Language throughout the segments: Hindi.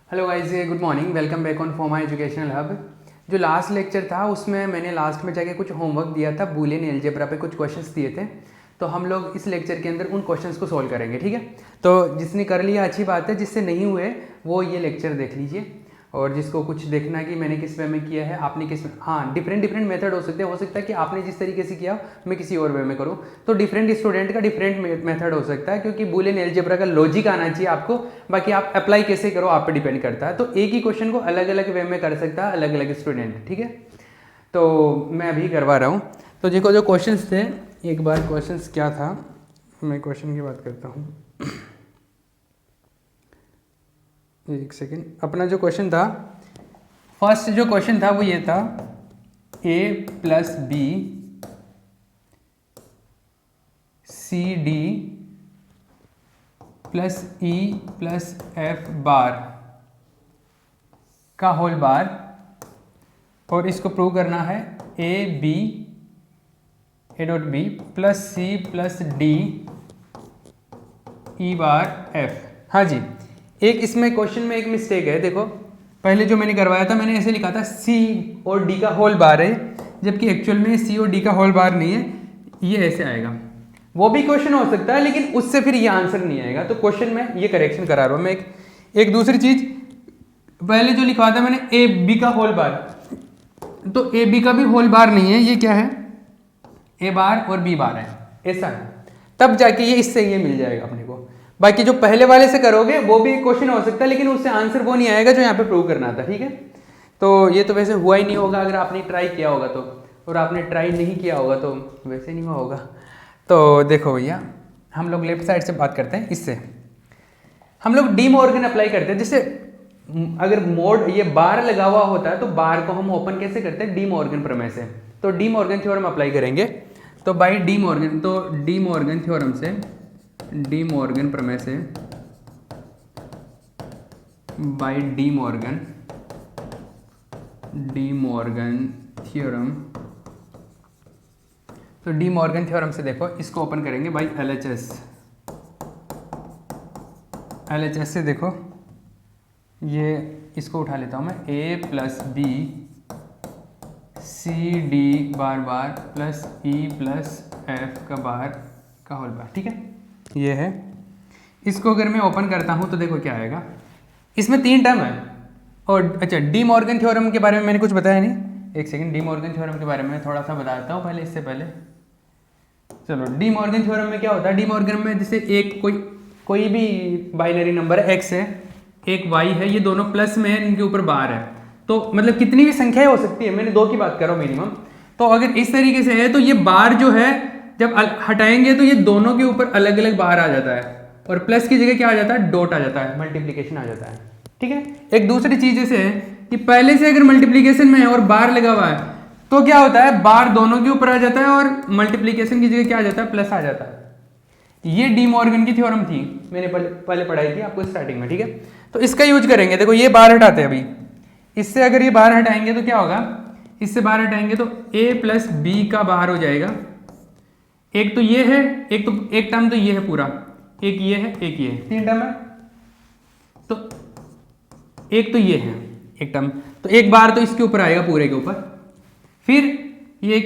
Hello guys, good morning. Welcome back on फॉर्मा एजुकेशनल हब। जो लास्ट लेक्चर था उसमें मैंने लास्ट में जाके कुछ होमवर्क दिया था, बूलियन अलजेब्रा पे कुछ क्वेश्चंस दिए थे। तो हम लोग इस लेक्चर के अंदर उन क्वेश्चंस को सॉल्व करेंगे, ठीक है। तो जिसने कर लिया अच्छी बात है, जिससे नहीं हुए वो ये लेक्चर देख लीजिए। और जिसको कुछ देखना कि मैंने किस वे में किया है, आपने किस, हाँ, डिफरेंट मेथड हो सकता है कि आपने जिस तरीके से किया मैं किसी और वे में करूँ। तो डिफरेंट स्टूडेंट का डिफरेंट मेथड हो सकता है, क्योंकि बूलियन अलजेब्रा का लॉजिक आना चाहिए आपको। बाकी आप अप्लाई कैसे करो आप पे डिपेंड करता है। तो एक ही क्वेश्चन को अलग अलग वे में कर सकता है अलग अलग स्टूडेंट, ठीक है। तो मैं अभी करवा रहा हूँ। तो देखो जो क्वेश्चंस थे, एक बार क्वेश्चंस क्या था, मैं क्वेश्चन की बात करता हूँ। एक सेकेंड। अपना जो क्वेश्चन था, फर्स्ट जो क्वेश्चन था वो ये था, a plus B C D plus E plus F bar का होल बार, और इसको प्रूव करना है A dot B plus C plus D E bar F. हाँ जी, एक इसमें क्वेश्चन में एक मिस्टेक है। देखो पहले जो मैंने करवाया था, मैंने ऐसे लिखा था सी और डी का होल बार है, जबकि एक्चुअल में सी और डी का होल बार नहीं है, ये ऐसे आएगा। वो भी क्वेश्चन हो सकता है, लेकिन उससे फिर ये आंसर नहीं आएगा। तो क्वेश्चन में ये करेक्शन करा रहा हूँ मैं। एक दूसरी चीज, पहले जो लिखवा था मैंने ए बी का होल बार, तो ए बी का भी होल बार नहीं है, ये क्या है, ए बार और बी बार है, ऐसा है। तब जाके ये इससे ये मिल जाएगा अपने को। बाकी जो पहले वाले से करोगे वो भी क्वेश्चन हो सकता है, लेकिन उससे आंसर वो नहीं आएगा जो यहाँ पे प्रूव करना था, ठीक है। तो ये तो वैसे हुआ ही नहीं होगा अगर आपने ट्राई किया होगा तो, और आपने ट्राई नहीं किया होगा तो वैसे नहीं हुआ होगा। तो देखो भैया, हम लोग लेफ्ट साइड से बात करते हैं। इससे हम लोग डी मॉर्गन अप्लाई करते हैं। जैसे अगर मोड ये बार लगा हुआ होता है तो बार को हम ओपन कैसे करते हैं, डी मॉर्गन प्रमेय से। तो डी मॉर्गन थ्योरम अप्लाई करेंगे। तो बाई डी मॉर्गन, तो डी मॉर्गन थ्योरम से, डी मॉर्गन प्रमेय से, बाई डी मॉर्गन थ्योरम। तो डी मॉर्गन थ्योरम से देखो, इसको ओपन करेंगे बाई एलएचएस। एलएचएस से देखो, ये इसको उठा लेता हूँ मैं, A plus B C D bar bar plus E plus F का बार का होल बार, ठीक है, ये है। इसको अगर मैं ओपन करता हूँ तो देखो क्या आएगा। इसमें 3 टर्म है। और अच्छा, डी मॉर्गन थ्योरम के बारे में मैंने कुछ बताया नहीं। एक सेकंड, डी मॉर्गन थ्योरम के बारे में थोड़ा सा बताता हूँ पहले, इससे पहले। चलो, डी मॉर्गन थ्योरम में क्या होता है, डी मॉर्गन में जैसे एक कोई भी बाइनरी नंबर है, एक्स है एक वाई है, ये दोनों प्लस में है, इनके ऊपर बार है। तो मतलब कितनी भी संख्याएं हो सकती है, मैंने 2 की बात कर रहा हूँ मिनिमम। तो अगर इस तरीके से है तो ये बार जो है जब हटाएंगे तो ये दोनों के ऊपर अलग अलग बार आ जाता है, और प्लस की जगह क्या आ जाता है, डॉट आ जाता है, मल्टीप्लीकेशन आ जाता है, ठीक है। एक दूसरी चीज जैसे है कि पहले से अगर मल्टीप्लीकेशन में है और बार लगा हुआ है तो क्या होता है, बार दोनों के ऊपर आ जाता है और मल्टीप्लीकेशन की जगह क्या आ जाता है, प्लस आ जाता है। ये डी मॉर्गन की थ्योरम थी, मैंने पहले पढ़ाई थी आपको स्टार्टिंग में, ठीक है। तो इसका यूज करेंगे। देखो ये बार हटाते हैं अभी, इससे अगर ये बार हटाएंगे तो क्या होगा, इससे बार हटाएंगे तो a प्लस बी का बार हो जाएगा। एक तो ये है, एक टर्म तो ये है पूरा, एक ये है, एक ये है, 3 टर्म है। तो एक तो ये है एक टर्म, तो एक बार तो इसके ऊपर आएगा पूरे के ऊपर, फिर ये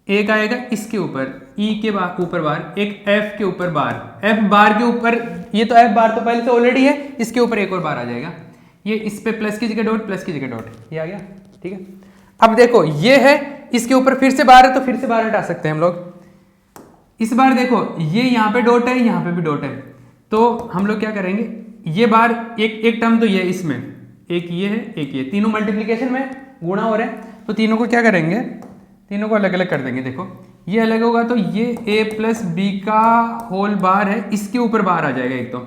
एक आएगा इसके ऊपर, ई के ऊपर बार, एक एफ के ऊपर बार, एफ बार के ऊपर, ये तो एफ बार तो पहले से ऑलरेडी है, इसके ऊपर एक और बार आ जाएगा। ये इस पे प्लस की जगह डॉट, प्लस की जगह डॉट, ये आ गया, ठीक है। अब देखो ये है, इसके ऊपर फिर से बार है तो फिर से बार हटा सकते हैं हम लोग। इस बार देखो ये यहाँ पे डॉट है, यहाँ पे भी डॉट है, तो हम लोग क्या करेंगे, ये बार एक टर्म तो ये इसमें, एक ये है, एक ये, तीनों मल्टीप्लीकेशन में गुणा हो रहे हैं, तो तीनों को क्या करेंगे, तीनों को अलग अलग कर देंगे। देखो ये अलग होगा तो ये a प्लस बी का होल बार है, इसके ऊपर बार आ जाएगा एक तो,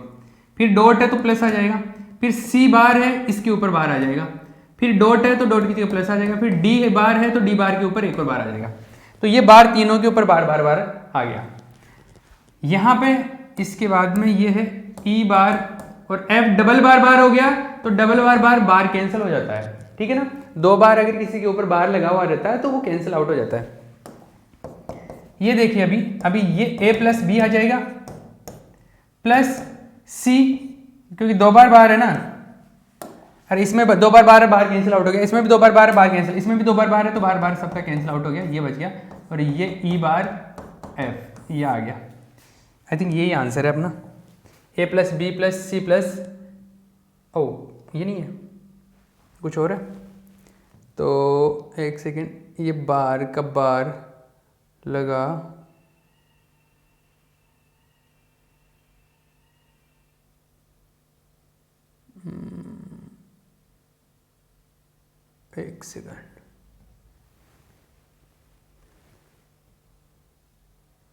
फिर डॉट है तो प्लस आ जाएगा, फिर c बार है इसके ऊपर बार आ जाएगा, फिर डॉट है तो डॉट की जगह प्लस आ जाएगा, फिर d बार है तो d बार के ऊपर एक और बार आ जाएगा। तो ये बार तीनों के ऊपर बार बार बार आ गया। यहाँ पे इसके बाद में ये है e बार, और f डबल बार बार हो गया, तो डबल बार बार बार कैंसिल हो जाता है, ठीक है ना। 2 बार अगर किसी के ऊपर बार लगा हुआ रहता है तो वो कैंसिल आउट हो जाता है। ये देखिए अभी ये a प्लस बी आ जाएगा, प्लस c, क्योंकि 2 बार बार है ना, और इसमें दो बार बार बाहर कैंसिल आउट हो गया, इसमें भी दो बार बार बाहर कैंसिल, इसमें भी दो बार बार है तो बार बार सबका कैंसिल आउट हो गया, ये बच गया। और ये ई बार एफ ये आ गया। आई थिंक यही आंसर है अपना। A plus B plus C plus, ओ ये नहीं है, कुछ और है। तो एक सेकेंड, ये बार का बार लगा, एक सेकंड,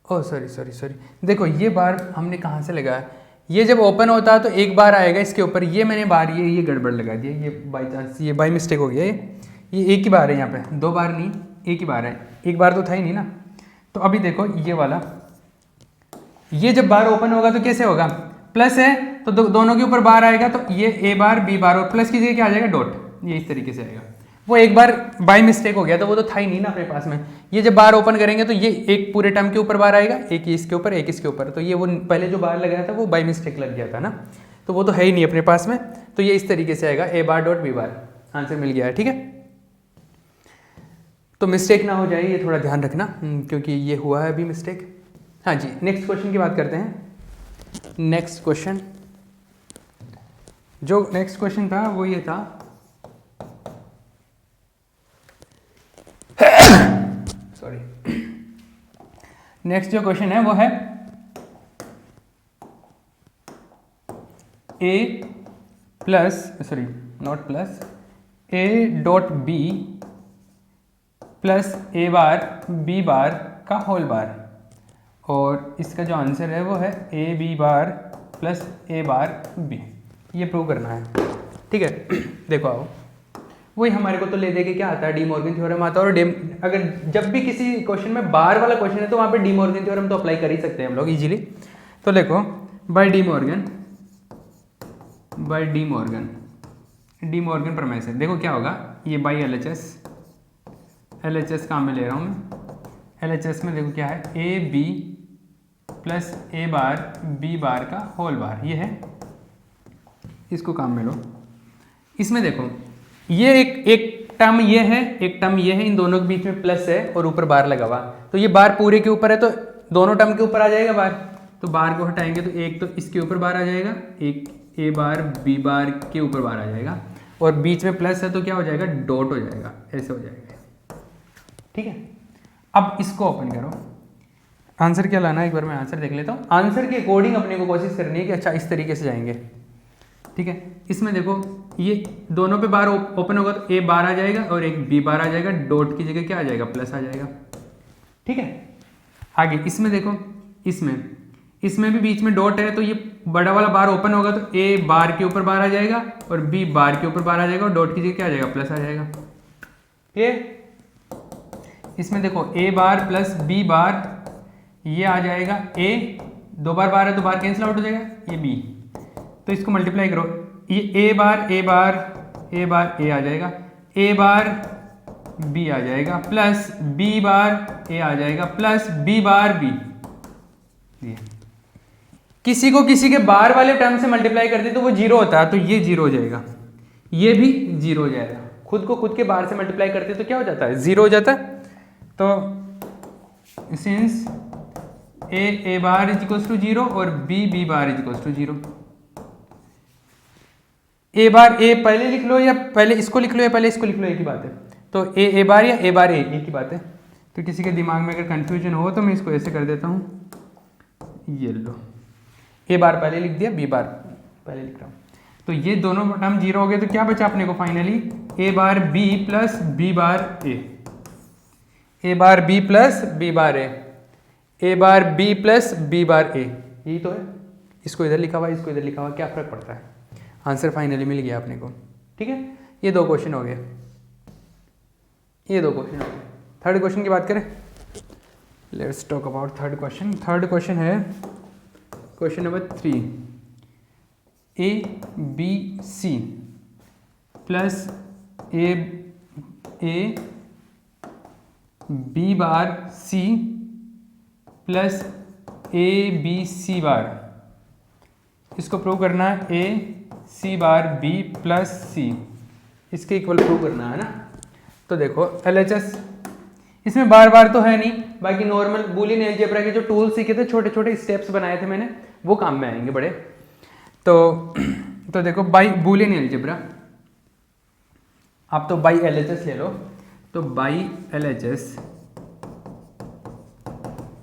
ओह सॉरी, देखो ये बार हमने कहाँ से लगाया, ये जब ओपन होता है तो एक बार आएगा इसके ऊपर, ये मैंने बार ये गड़बड़ लगा दिया, ये बाई चांस, ये बाई मिस्टेक हो गया, ये एक ही बार है यहाँ पे, दो बार नहीं एक ही बार है, एक बार तो था ही नहीं ना। तो अभी देखो ये वाला, ये जब बार ओपन होगा तो कैसे होगा, प्लस है तो दोनों के ऊपर बार आएगा, तो ये ए बार बी बार और प्लस की जगह क्या आ जाएगा डॉट, ये इस तरीके से आएगा। वो एक बार बाई मिस्टेक हो गया तो वो तो था ही नहीं ना अपने पास में। ये जब बार ओपन करेंगे तो ये एक पूरे टर्म के ऊपर बार आएगा, एक इसके ऊपर एक इसके ऊपर, तो ये वो पहले जो बार लगाया था वो बाई मिस्टेक लग गया था ना, तो वो तो है ही नहीं अपने पास में। तो ये इस तरीके से आएगा A bar dot B bar, answer मिल गया है। ठीक है, तो मिस्टेक ना हो जाए ये थोड़ा ध्यान रखना, क्योंकि ये हुआ है अभी मिस्टेक। हाँ जी, नेक्स्ट क्वेश्चन की बात करते हैं। नेक्स्ट क्वेश्चन, जो नेक्स्ट क्वेश्चन था वो ये था सॉरी, नेक्स्ट जो क्वेश्चन है वो है A plus sorry not plus A dot B plus A bar B bar का होल बार, और इसका जो आंसर है वो है A B bar plus A bar B, ये प्रूव करना है। ठीक है, देखो आओ, वही हमारे को तो ले दे के क्या आता है, डी मॉर्गन थ्योरम आता है। और अगर जब भी किसी क्वेश्चन में बार वाला क्वेश्चन है तो वहाँ पे डी मॉर्गन थ्योरम तो अप्लाई कर ही सकते हैं हम लोग इजीली। तो देखो बाय डी मॉर्गन प्रमेय से देखो क्या होगा, ये बाई एल एच एस काम में ले रहा हूँ मैं। एल एच एस में देखो क्या है, A B plus A bar B bar का होल बार, ये है, इसको काम में लो। इसमें देखो ये एक टर्म ये है, एक टर्म ये है, इन दोनों के बीच में प्लस है और ऊपर बार लगा हुआ, तो ये बार पूरे के ऊपर है तो दोनों टर्म के ऊपर आ जाएगा बार, तो बार को हटाएंगे तो एक तो इसके ऊपर बार आ जाएगा, एक ए बार बी बार के ऊपर बार आ जाएगा, और बीच में प्लस है तो क्या हो जाएगा डॉट हो जाएगा, ऐसे हो जाएगा। ठीक है, अब इसको ओपन करो, आंसर क्या लाना है एक बार मैं आंसर देख लेता हूँ। आंसर के अकॉर्डिंग अपने को कोशिश करनी है कि अच्छा इस तरीके से जाएंगे। ठीक है, इसमें देखो ये दोनों पे बार ओपन होगा तो ए बार आ जाएगा और एक बी बार आ जाएगा, डॉट की जगह क्या आ जाएगा प्लस आ जाएगा। ठीक है, आगे इसमें देखो, इसमें भी बीच में डॉट है तो ये बड़ा वाला बार ओपन होगा तो ए बार के ऊपर बार आ जाएगा और बी बार के ऊपर बार आ जाएगा और डॉट की जगह क्या आ जाएगा प्लस आ जाएगा। ये इसमें देखो ए बार प्लस बी बार, ये आ जाएगा ए, दो बार बार है तो बार कैंसिल आउट हो जाएगा, ये बी, तो इसको मल्टीप्लाई करो, ये ए बार ए आ जाएगा, ए बार बी आ जाएगा प्लस बी बार ए आ जाएगा प्लस बी बार बी। किसी को किसी के बार वाले टर्म से मल्टीप्लाई करते तो वो जीरो होता है, तो ये जीरो हो जाएगा, ये भी जीरो हो जाएगा। खुद को खुद के बार से मल्टीप्लाई करते तो क्या हो जाता है जीरो हो जाता है। तो since A bar is equals to zero और B bar is equals to zero, A bar A पहले लिख लो या पहले इसको लिख लो या पहले इसको लिख लो, एक ही बात है। तो ए बार या ए बार ए एक ही बात है। तो किसी के दिमाग में अगर कंफ्यूजन हो तो मैं इसको ऐसे कर देता हूँ, ये लो, ए बार पहले लिख दिया, बी बार पहले लिख रहा हूँ, तो ये दोनों टर्म जीरो हो गए, तो क्या बचा अपने को फाइनली ए bar B plus B bar ए bar B plus B bar ए bar B plus B bar ए, यही तो है। इसको इधर लिखा हुआ इसको इधर लिखा हुआ, क्या फर्क पड़ता है, आंसर फाइनली मिल गया अपने को। ठीक है, ये दो क्वेश्चन हो गए, ये दो क्वेश्चन हो गए। थर्ड क्वेश्चन की बात करें, let's talk about third question. Third question है question number 3, A B C plus A B bar C plus A B C bar, इसको प्रूव करना है ए सी बार बी प्लस सी इसके इक्वल प्रूव करना है ना। तो देखो LHS इसमें बार बार तो है नहीं, बाकी नॉर्मल बूलियन अलजेब्रा के जो टूल सीखे थे, छोटे छोटे स्टेप्स बनाए थे मैंने, वो काम में आएंगे बड़े। तो देखो बाई बूलियन अलजेब्रा, आप तो बाई LHS ले लो। तो बाई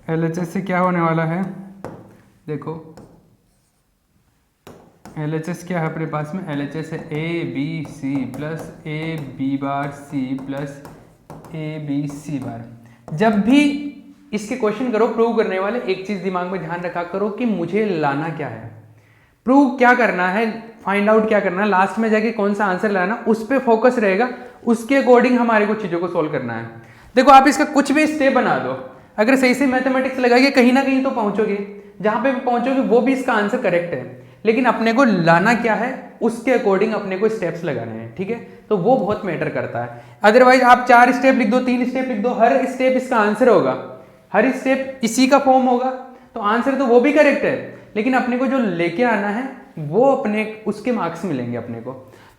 LHS से क्या होने वाला है, देखो LHS क्या है अपने पास में, LHS है ABC प्लस AB बार C प्लस ABC बार। जब भी इसके क्वेश्चन करो प्रूव करने वाले, एक चीज दिमाग में ध्यान रखा करो कि मुझे लाना क्या है, प्रूव क्या करना है, फाइंड आउट क्या करना है, लास्ट में जाके कौन सा आंसर लाना, उस पर फोकस रहेगा, उसके अकॉर्डिंग हमारे को चीज़ों को सोल्व करना है। देखो आप इसका कुछ भी स्टेप बना दो, अगर सही से मैथमेटिक्स लगाइए कहीं ना कहीं तो पहुंचोगे, जहां पे भी पहुंचोगे वो भी इसका आंसर करेक्ट है, लेकिन अपने को लाना क्या है उसके अकॉर्डिंग अपने को स्टेप्स लगाने हैं, ठीक है। तो वो बहुत मैटर करता है। अदरवाइज आप 4 स्टेप लिख दो, 3 स्टेप लिख दो, हर स्टेप इसका आंसर होगा, हर स्टेप इसी का फॉर्म होगा, तो आंसर तो वो भी करेक्ट है, लेकिन अपने को जो लेके आना है वो अपने उसके मार्क्स मिलेंगे अपने को।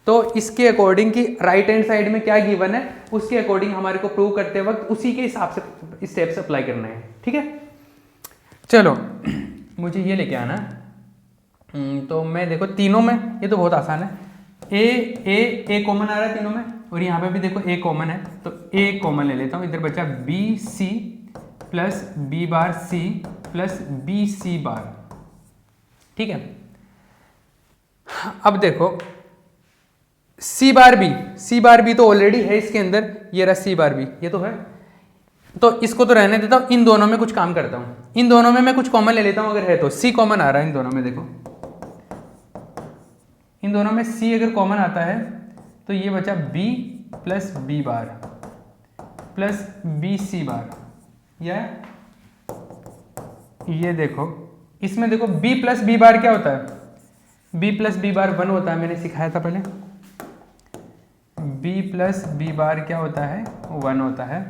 तो इसके अकॉर्डिंग कि राइट हैंड साइड में क्या गिवन है उसके अकॉर्डिंग हमारे को प्रूव करते वक्त उसी के हिसाब से स्टेप्स अप्लाई करना है, ठीक है। चलो मुझे ये लेके आना, तो मैं देखो तीनों में, ये तो बहुत आसान है, ए कॉमन आ रहा है तीनों में, और यहाँ पे भी देखो ए कॉमन है, तो ए कॉमन ले लेता हूँ, इधर बचा BC प्लस B बार C प्लस BC बार, ठीक है। अब देखो C बार भी तो ऑलरेडी है इसके अंदर, ये रहा C बार भी, ये तो है, तो इसको तो रहने देता हूँ, इन दोनों में कुछ काम करता हूँ, इन दोनों में मैं कुछ कॉमन ले लेता हूँ, अगर है तो C कॉमन आ रहा है इन दोनों में, देखो इन दोनों में C अगर कॉमन आता है तो ये बचा B प्लस B बार प्लस BC बार, या ये देखो इसमें देखो B प्लस B बार क्या होता है, B प्लस B बार 1 होता है, मैंने सिखाया था पहले, B प्लस B बार क्या होता है 1 होता है,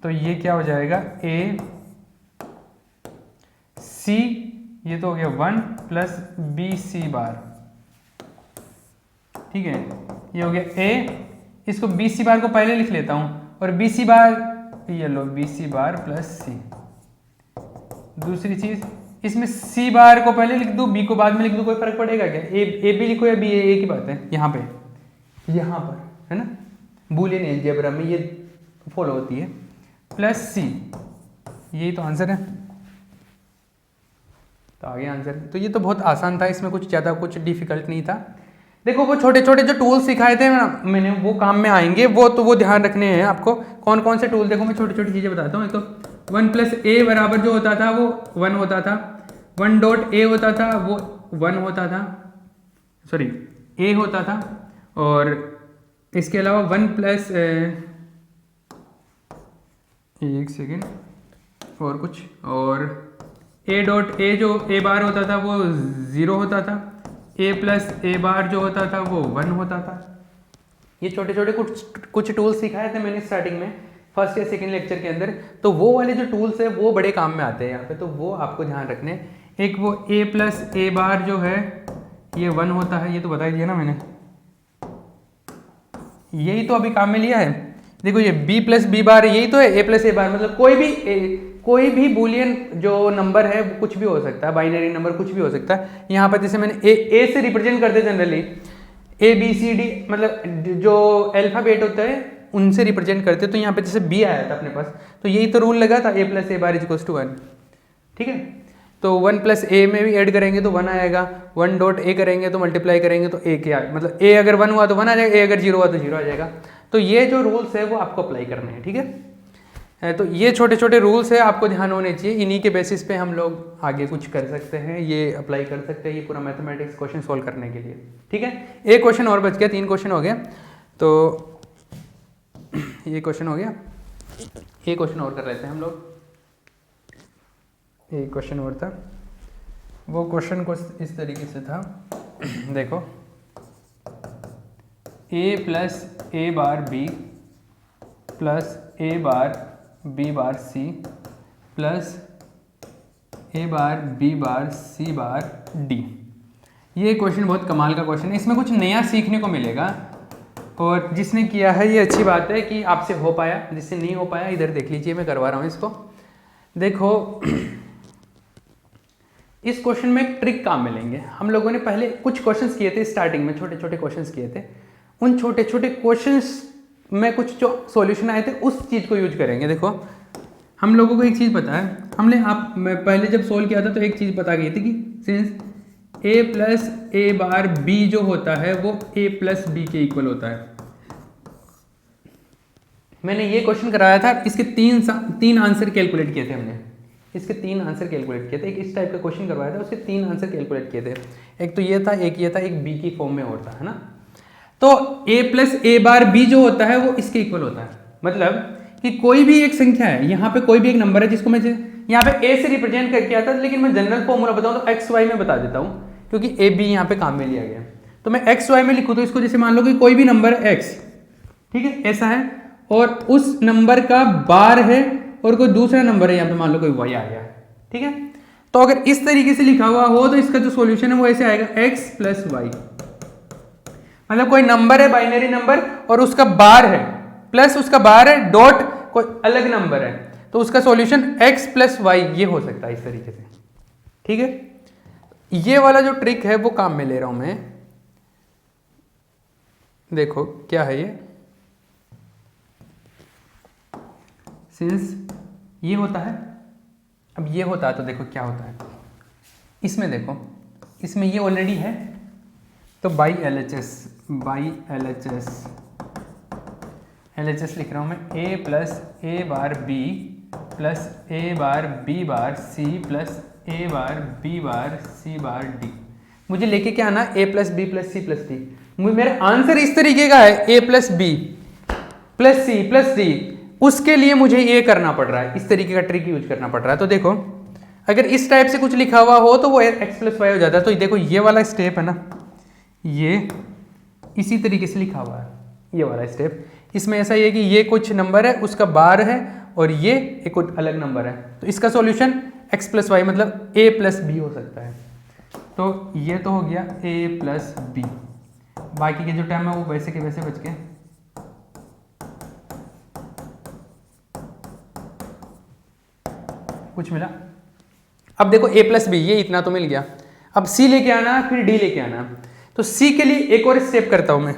तो ये क्या हो जाएगा A C, ये तो हो गया 1 प्लस BC बार, ठीक है, ये हो गया A, इसको BC बार को पहले लिख लेता हूँ, और BC बार ये लो BC बार प्लस C। दूसरी चीज इसमें C बार को पहले लिख दूँ B को बाद में लिख दूँ, कोई फर्क पड़ेगा क्या, A भी लिखो या B, एक ही बात है, यहाँ पर है ना, बूलियन अलजेब्रा में ये फॉलो होती है, प्लस C, यही तो आंसर है, तो आगे आंसर, तो ये तो बहुत आसान था, इसमें कुछ ज़्यादा कुछ डिफिकल्ट नहीं था। देखो वो छोटे छोटे जो टूल सिखाए थे ना मैंने, वो काम में आएंगे, वो ध्यान रखने हैं आपको, कौन कौन से टूल, देखो मैं छोटी छोटी चीज़ें बताता हूँ। एक तो 1 प्लस A बराबर जो होता था वो 1 होता था, 1 डॉट A होता था वो 1 होता था, सॉरी A होता था, और इसके अलावा 1 प्लस एक सेकेंड और कुछ, और A डॉट A जो A बार होता था वो 0 होता था, A प्लस A बार जो होता था वो 1 होता था। ये छोटे छोटे कुछ टूल्स सिखाए थे मैंने स्टार्टिंग में, फर्स्ट या सेकेंड लेक्चर के अंदर, तो वो वाले जो टूल्स है वो बड़े काम में आते हैं यहाँ पे, तो वो आपको ध्यान रखने। एक वो A प्लस A बार जो है ये 1 होता है, ये तो बता ही दिया ना मैंने, यही तो अभी काम में लिया है। देखो ये B प्लस B बार यही तो है, A प्लस A बार, मतलब कोई भी बूलियन जो नंबर है वो कुछ भी हो सकता है, बाइनरी नंबर कुछ भी हो सकता है। यहाँ पर जैसे मैंने A से रिप्रेजेंट करते जनरली, ABCD मतलब जो अल्फाबेट होता है उनसे रिप्रेजेंट करते, तो यहाँ पे जैसे B आया था अपने पास, तो यही तो रूल लगा था, A plus A bar equals to 1, ठीक है। तो 1 प्लस A में भी ऐड करेंगे तो 1 आएगा, 1 डॉट A करेंगे तो मल्टीप्लाई करेंगे तो A क्या, मतलब A अगर 1 हुआ तो 1 आ जाएगा, A अगर 0 हुआ तो 0 आ जाएगा। तो ये जो रूल्स है वो आपको अप्लाई करने हैं, ठीक है। तो ये छोटे छोटे रूल्स है, आपको ध्यान होने चाहिए, इन्हीं के बेसिस पे हम लोग आगे कुछ कर सकते हैं, ये अप्लाई कर सकते हैं ये पूरा मैथमेटिक्स क्वेश्चन सोल्व करने के लिए, ठीक है। एक क्वेश्चन और बच गया, 3 क्वेश्चन हो गया, तो ये क्वेश्चन हो गया, एक क्वेश्चन और कर लेते हैं हम लोग। एक क्वेश्चन और था, वो क्वेश्चन कुछ इस तरीके से था, देखो A plus A bar B plus A bar B bar C plus A bar B bar C bar D। ये क्वेश्चन बहुत कमाल का क्वेश्चन है, इसमें कुछ नया सीखने को मिलेगा। और जिसने किया है ये अच्छी बात है कि आपसे हो पाया, जिससे नहीं हो पाया इधर देख लीजिए, मैं करवा रहा हूँ इसको। देखो इस क्वेश्चन में एक ट्रिक काम मिलेंगे। हम लोगों ने पहले कुछ क्वेश्चंस किए थे स्टार्टिंग में, छोटे छोटे क्वेश्चंस किए थे। उन छोटे छोटे क्वेश्चंस में कुछ जो सॉल्यूशन आए थे उस चीज़ को यूज करेंगे। देखो हम लोगों को एक चीज़ पता है, हमने मैं पहले जब सोल्व किया था तो एक चीज़ पता गई थी कि since a plus A bar b जो होता है वो a प्लस बी के इक्वल होता है। मैंने ये क्वेश्चन कराया था, इसके तीन आंसर कैलकुलेट किए थे हमने, इसके 3 आंसर कैलकुलेट किए थे। एक इस टाइप का क्वेश्चन करवाया था, उसके 3 आंसर कैलकुलेट किए थे। एक तो ये था, एक ये था, एक बी की फॉर्म में होता है ना। तो a plus A bar b जो होता है वो इसके इक्वल होता है। मतलब कि कोई भी एक संख्या है, यहाँ पे कोई भी एक नंबर है जिसको मैं यहाँ पे a से रिप्रेजेंट करके आता, लेकिन मैं जनरल फॉर्मूला बताऊँ तो एक्स वाई में बता देता हूँ, क्योंकि ए बी यहाँ पे काम में लिया गया। तो मैं एक्स वाई में लिखूँ तो इसको जैसे मान लो कि कोई भी नंबर है x, ठीक है, ऐसा है, और उस नंबर का बार है और कोई दूसरा नंबर है, यहाँ पे मान लो कोई y आ गया, ठीक है। तो अगर इस तरीके से लिखा हुआ हो तो इसका जो सॉल्यूशन है वो ऐसे आएगा x प्लस वाई। मतलब कोई नंबर है, बाइनरी नंबर, और उसका बार है प्लस उसका बार है डॉट कोई अलग नंबर है, तो उसका सॉल्यूशन x प्लस वाई ये हो सकता है इस तरीके से, ठीक है। ये वाला जो ट्रिक है वो काम में ले रहा हूं मैं। देखो क्या है ये, सिंस ये होता है, अब ये होता है तो देखो क्या होता है इसमें। देखो इसमें ये ऑलरेडी है, तो बाई LHS लिख रहा हूं मैं, a plus A bar B plus A bar B bar C plus A bar B bar C bar D. मुझे लेके क्या आना, a plus B plus C plus D. मेरा आंसर इस तरीके का है, a plus B plus C plus D. उसके लिए मुझे ये करना पड़ रहा है, इस तरीके का ट्रिक यूज करना पड़ रहा है। तो देखो अगर इस टाइप से कुछ लिखा हुआ हो तो वो x प्लस वाई हो जाता है। तो देखो ये वाला स्टेप है ना, ये इसी तरीके से लिखा हुआ है, ये वाला स्टेप। इसमें ऐसा ही है कि ये कुछ नंबर है, उसका बार है, और ये एक अलग नंबर है, तो इसका सॉल्यूशन x प्लस वाई मतलब a प्लस बी हो सकता है। तो ये तो हो गया a प्लस बी, बाकी के जो टर्म है वो वैसे के वैसे बच गए। कुछ मिला? अब देखो a प्लस बी, ये इतना तो मिल गया। अब c लेके आना, फिर d लेके आना। तो c के लिए एक और स्टेप करता हूं मैं।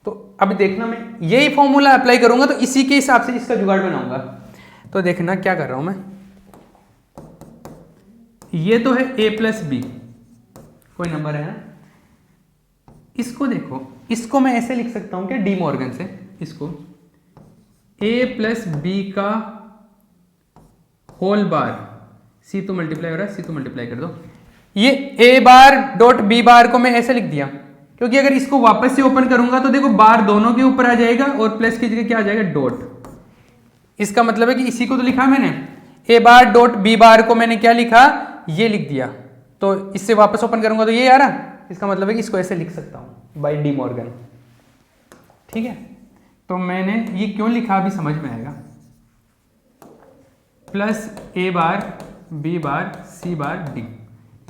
तो अब देखना, मैं यही फॉर्मूला अप्लाई करूंगा तो इसी के हिसाब से इसका जुगाड़ बनाऊंगा। तो देखना क्या कर रहा हूं मैं, ये तो है a प्लस बी, कोई नंबर है ना, इसको देखो, इसको मैं ऐसे लिख सकता हूं क्या, डी मॉर्गन से, इसको a प्लस बी का होल बार, सी तो मल्टीप्लाई हो रहा है, सी तो मल्टीप्लाई कर दो। ये a बार डॉट b बार को मैं ऐसे लिख दिया, क्योंकि अगर इसको वापस से ओपन करूंगा तो देखो बार दोनों के ऊपर आ जाएगा और प्लस की जगह क्या आ जाएगा, डॉट। इसका मतलब है कि इसी को तो लिखा मैंने, a बार डॉट b बार को मैंने क्या लिखा, ये लिख दिया। तो इससे वापस ओपन करूंगा तो ये आ रहा, इसका मतलब है कि इसको ऐसे लिख सकता हूं बाय डी मॉर्गन, ठीक है। तो मैंने ये क्यों लिखा अभी समझ में आएगा, plus a bar b bar c bar d।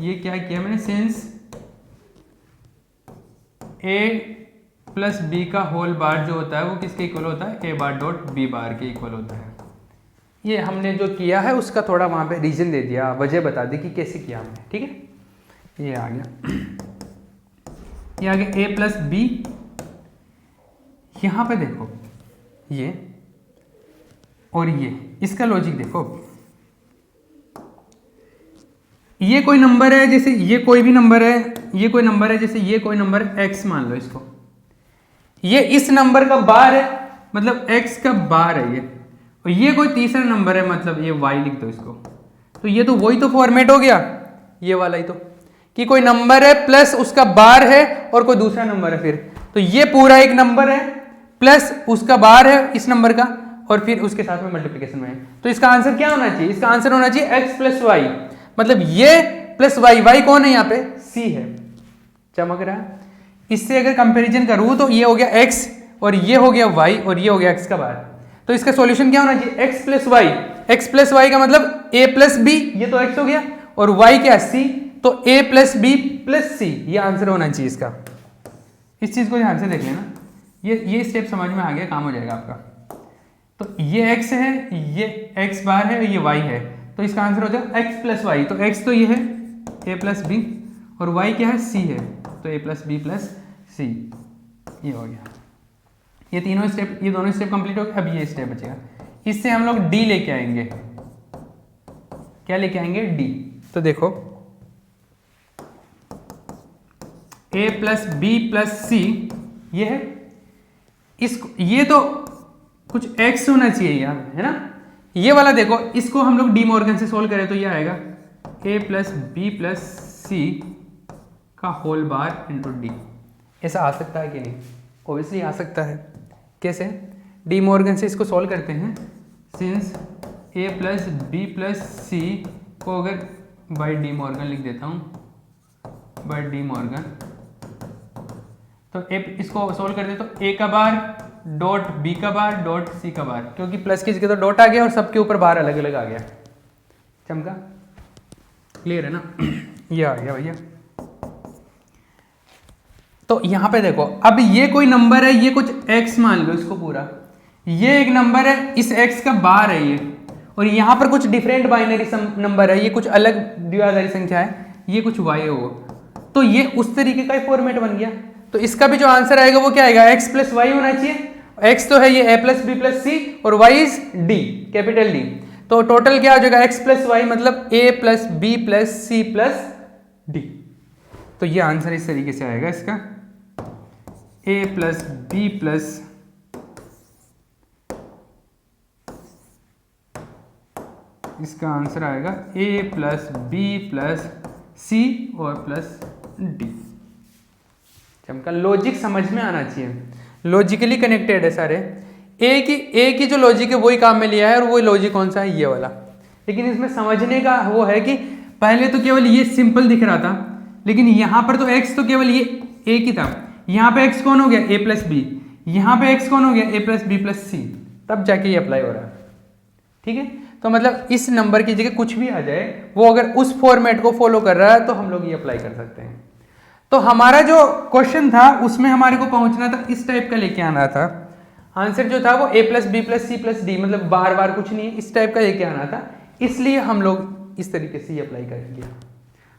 ये क्या किया मैंने, सिंस a प्लस b का होल बार जो होता है वो किसके इक्वल होता है, a बार डॉट b बार के इक्वल होता है। ये हमने जो किया है उसका थोड़ा वहाँ पे रीजन दे दिया, वजह बता दी कि कैसे किया हमने, ठीक है। ये आ गया, ये आ गया a प्लस बी। यहाँ पे देखो ये और ये, इसका लॉजिक देखो, ये कोई नंबर है, जैसे ये कोई भी नंबर है, ये कोई नंबर है, जैसे ये कोई नंबर है x मान लो इसको, ये इस नंबर का बार है, मतलब x का बार है ये, और ये कोई तीसरा नंबर है, मतलब ये y लिख दो इसको। तो ये तो वही तो फॉर्मेट हो गया, ये वाला ही तो, कि कोई नंबर है प्लस उसका बार है और कोई दूसरा नंबर है, फिर तो ये पूरा एक नंबर है प्लस उसका बार है इस नंबर का, और फिर उसके साथ में मल्टीप्लिकेशन में है। तो इसका आंसर क्या होना चाहिए, इसका आंसर होना चाहिए x प्लस वाई, मतलब ये प्लस वाई, वाई कौन है यहाँ पे, c है, चमक रहा है। इससे अगर कंपैरिजन करूँ तो ये हो गया x और ये हो गया y और ये हो गया x का बार। तो इसका सॉल्यूशन क्या होना चाहिए, x plus Y. x plus Y का मतलब a प्लस बी, ये तो x हो गया, और y क्या c, तो a plus B plus c, ये आंसर होना चाहिए इसका। इस चीज को ध्यान से देख लेना, ये स्टेप समझ में आ गया, काम हो जाएगा आपका। तो ये x है, ये x बार है, ये y है, तो इसका आंसर हो जाएगा x प्लस वाई। तो x तो ये है a प्लस बी और y क्या है c है, तो a प्लस बी प्लस सी, ये हो गया। ये तीनों स्टेप, ये दोनों स्टेप कंप्लीट हो गए। अब ये स्टेप बचेगा, इससे हम लोग d लेके आएंगे। क्या लेके आएंगे? d। तो देखो a प्लस बी प्लस सी ये है, इसको ये तो कुछ x होना चाहिए यार, है ना। ये वाला देखो, इसको हम लोग डी मॉर्गन से सोल्व करें तो ये आएगा a प्लस बी प्लस सी का होल बार इंटू डी। ऐसा आ सकता है कि नहीं? ऑब्वियसली आ सकता है। कैसे? डी मॉर्गन से इसको सॉल्व करते हैं। Since a plus B plus C को अगर बाय डी मॉर्गन लिख देता हूँ, बाय डी मॉर्गन, तो इसको सॉल्व कर दे तो a का बार डॉट b का बार डॉट c का बार, क्योंकि प्लस की जगह तो डॉट आ गया और सबके ऊपर बार अलग अलग आ गया। चमका? क्लियर है ना? ये आ गया भैया। तो यहां पे देखो, अब ये कोई नंबर है, ये कुछ x मान लो इसको पूरा, ये एक नंबर है, इस x का बार है ये, और यहां पर कुछ डिफरेंट बाइनरी नंबर है, ये कुछ अलग द्विआधारी संख्या है, ये कुछ y हो, तो ये उस तरीके का फॉर्मेट बन गया। तो इसका भी जो आंसर आएगा वो क्या आएगा? x प्लस वाई होना चाहिए। x तो है ये a plus B plus C और y is d, capital D। तो टोटल क्या हो जाएगा? x प्लस वाई मतलब a plus B plus C plus D. तो ये आंसर इस तरीके से आएगा इसका, a प्लस बी प्लस इसका आंसर आएगा a plus B plus C और प्लस डी। चमका? लॉजिक समझ में आना चाहिए, लॉजिकली कनेक्टेड है सारे। ए की जो लॉजिक है वही काम में लिया है, और वही लॉजिक कौन सा है? ये वाला। लेकिन इसमें समझने का वो है कि पहले तो केवल ये सिंपल दिख रहा था, लेकिन यहाँ पर तो x तो केवल ये a की था, यहाँ पे x कौन हो गया? a प्लस बी, यहाँ पे x कौन हो गया? a प्लस बी प्लस सी, तब जाके ये अप्लाई हो रहा है। ठीक है? तो मतलब इस नंबर की जगह कुछ भी आ जाए, वो अगर उस फॉर्मेट को फॉलो कर रहा है तो हम लोग ये अप्लाई कर सकते हैं। तो हमारा जो क्वेश्चन था उसमें हमारे को पहुंचना था, इस टाइप का लेके आना था। आंसर जो था वो a plus B plus C plus D, मतलब बार बार कुछ नहीं है, इस टाइप का लेके आना था, इसलिए हम लोग इस तरीके से ये अप्लाई करेंगे।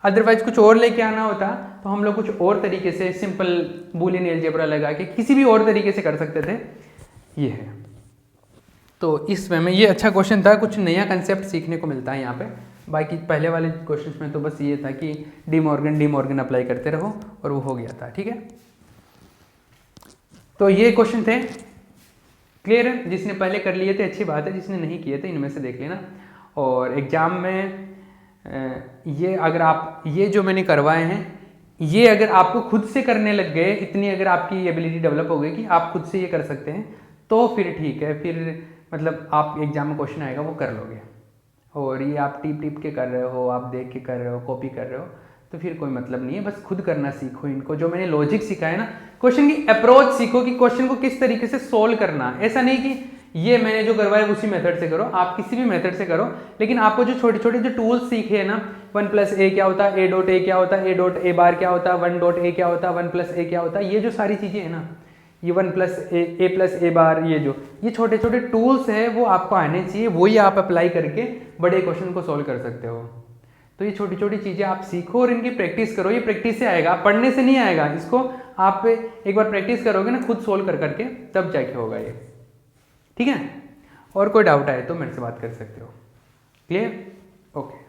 अदरवाइज कुछ और लेके आना होता तो हम लोग कुछ और तरीके से सिंपल बूलियन अलजेब्रा लगा के किसी भी और तरीके से कर सकते थे। ये है, तो इस वे में ये अच्छा क्वेश्चन था, कुछ नया कंसेप्ट सीखने को मिलता है यहाँ पे। बाकी पहले वाले क्वेश्चन में तो बस ये था कि डी मॉर्गन अप्लाई करते रहो और वो हो गया था। ठीक है, तो ये क्वेश्चन थे। क्लियर है? जिसने पहले कर लिए थे अच्छी बात है, जिसने नहीं किए थे इनमें से देख लेना। और एग्जाम में ये अगर आप ये जो मैंने करवाए हैं, ये अगर आपको खुद से करने लग गए, इतनी अगर आपकी एबिलिटी डेवलप हो गई कि आप खुद से ये कर सकते हैं, तो फिर ठीक है, फिर मतलब आप एग्जाम में क्वेश्चन आएगा वो कर लोगे। और ये आप टिप के कर रहे हो, आप देख के कर रहे हो, कॉपी कर रहे हो, तो फिर कोई मतलब नहीं है। बस खुद करना सीखो इनको, जो मैंने लॉजिक सिखाया ना, क्वेश्चन की अप्रोच सीखो कि क्वेश्चन को किस तरीके से सोल्व करना। ऐसा नहीं कि ये मैंने जो करवाया उसी मेथड से करो, आप किसी भी मेथड से करो, लेकिन आपको जो छोटे छोटे जो टूल्स सीखे हैं ना, 1 प्लस ए क्या होता है, ए डॉट ए क्या होता है, ए डॉट ए बार क्या होता है, 1 डॉट ए क्या होता है, 1 प्लस ए क्या होता है, ये जो सारी चीज़ें हैं ना, ये 1 प्लस ए प्लस ए बार, ये छोटे छोटे टूल्स है वो आपको आने चाहिए, वही आप अप्लाई करके बड़े क्वेश्चन को सोल्व कर सकते हो। तो ये छोटी छोटी चीज़ें आप सीखो और इनकी प्रैक्टिस करो। ये प्रैक्टिस से आएगा, पढ़ने से नहीं आएगा। इसको आप एक बार प्रैक्टिस करोगे ना खुद सोल्व कर करके, तब जाके होगा ये। ठीक है, और कोई डाउट आए तो मेरे से बात कर सकते हो। क्लियर? ओके।